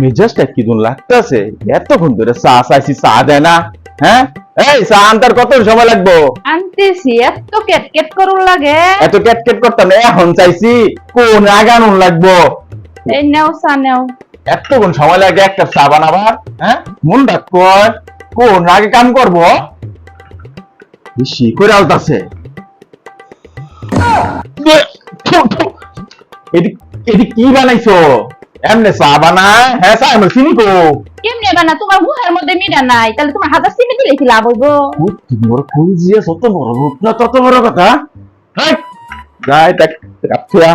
মেজাজটা কি দুন লাগতেছে, এতক্ষণ ধরে চা চাইছি, চা দেয় না। হ্যাঁ, এই চা আনতে কত সময় লাগবো? আনতেছি, এত কেট করুন লাগে। এত ক্যাট করতাম না, এখন চাইছি, কোন আগে আনুন লাগবো? এই নেও চা নেও। এতক্ষণ সময় লাগে একটা চা বানাবার? হ্যাঁ, মন ডাক কর, কোন আগে কাম করবো? বেশি করে আলতাছে। এটি কি বানাইছো? এমনি চা বানায়? হ্যাঁ, চা আমরা চিনি তো। কেমনে বানা? তোমার মুখের মধ্যে মিঠা নাই, তাহলে তোমার হাজার চিনি দিলে কি লাভ হইব? তুমি বড় কলজিয়া, তত বড় রূপ না, তত বড় কথা। হ্যাঁ, যাই দেখ, কাপছিয়া।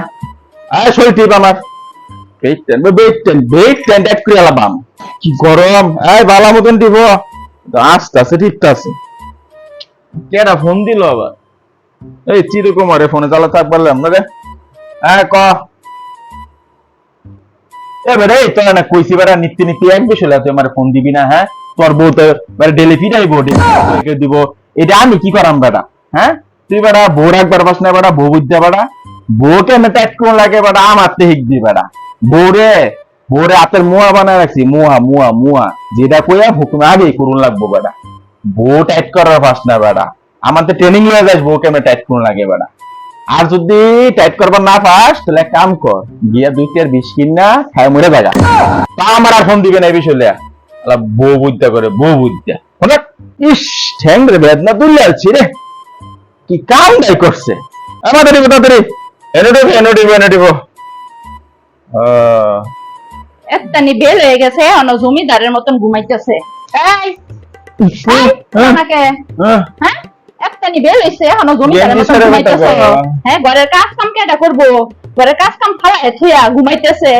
আয় শরীর টিপ আমার। বেট টেন এক করে আলাম। কি গরম! আয় বালা মতন দিব। আস্তে আস্তে টিপতে আছে। কেডা ফোন দিল আবার? এই চিরকুমারে ফোনে চালা থাক পারলাম না রে। হ্যাঁ, ক। এবারে তোর না কইছি বেড়া নিত্য নিত্য এক বিষয় তুই আমার ফোন দিবি না। হ্যাঁ, তোর বউ তো ডেলি ফিরাইবো, দিব। এটা আমি কি করাম বেড়া? হ্যাঁ, তুই বেড়া বউ রাখবার পাস না বেড়া, বউ বুঝতে বেড়া। বউকে আমি ট্যাট কোন লাগে বেড়া, আমার তে হিক দি বেড়া। বউরে বউরে হাতের মুয়া বানায় রাখছি, মুয়া মুয়া মুয়া, যেটা কইয়া হুকুম আগেই করুন লাগবো বেড়া। বউ টাইট করার পাস না বেড়া, আমার তো ট্রেনিং লয়ে যাস বউকে আমি টাইট কোন লাগে বেড়া। আর যদি টাইট করবার না পাস তাহলে এক কাম কর, গিয়া 2 20 কিন না খায় মরে জায়গা। তা আমার আর ফোন দিবে না এই বিষয় লিয়া। বউ বুঝতে করে, বউ বুঝতে অনেক। ইস, ঠ্যাং রে বেদনা তুলে আছি রে, কি কাম নাই করছে। আমাদের দিব তাড়াতাড়ি, এনে দিব। এত্তানি বেল হয়ে গেছে, অন জমিদারের মতন ঘুমাইতেছে। এই আমাকে হ্যাঁ, এত্তানি বেল হইছে, অন জমিদারের মতন ঘুমাইতেছে। হ্যাঁ, ঘরের কাজ কাম কেডা করবো? ঘরের কাজ কাম ফালায় থুয়া ঘুমাইতেছে।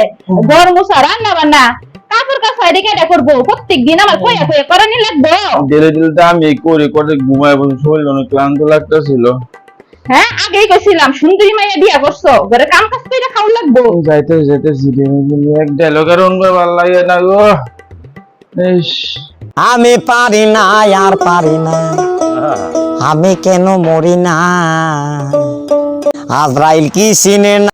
ঘর মুছা, রান্না বান্না, কাপড় কাচা এটা কেডা করবো? প্রত্যেকদিন আমার কইয়া কইয়া করানি লাগবো। দিলে দিলে তো আমি করে করে ঘুমায় বসে, শরীর অনেক ক্লান্ত লাগতেছিল। হ্যাঁ, আগেই কইছিলাম সুন্দরী মাইয়া বিয়া করছো, ঘরে কাম কাজ কইরা খাওয়া লাগবো। যাইতে যাইতে এক ডায়লগের অন্য ভালো লাগে না গো। ইস, আমি পারি না আর পারি না, আমি কেন মরি না? আজরাইল কি চিনে না?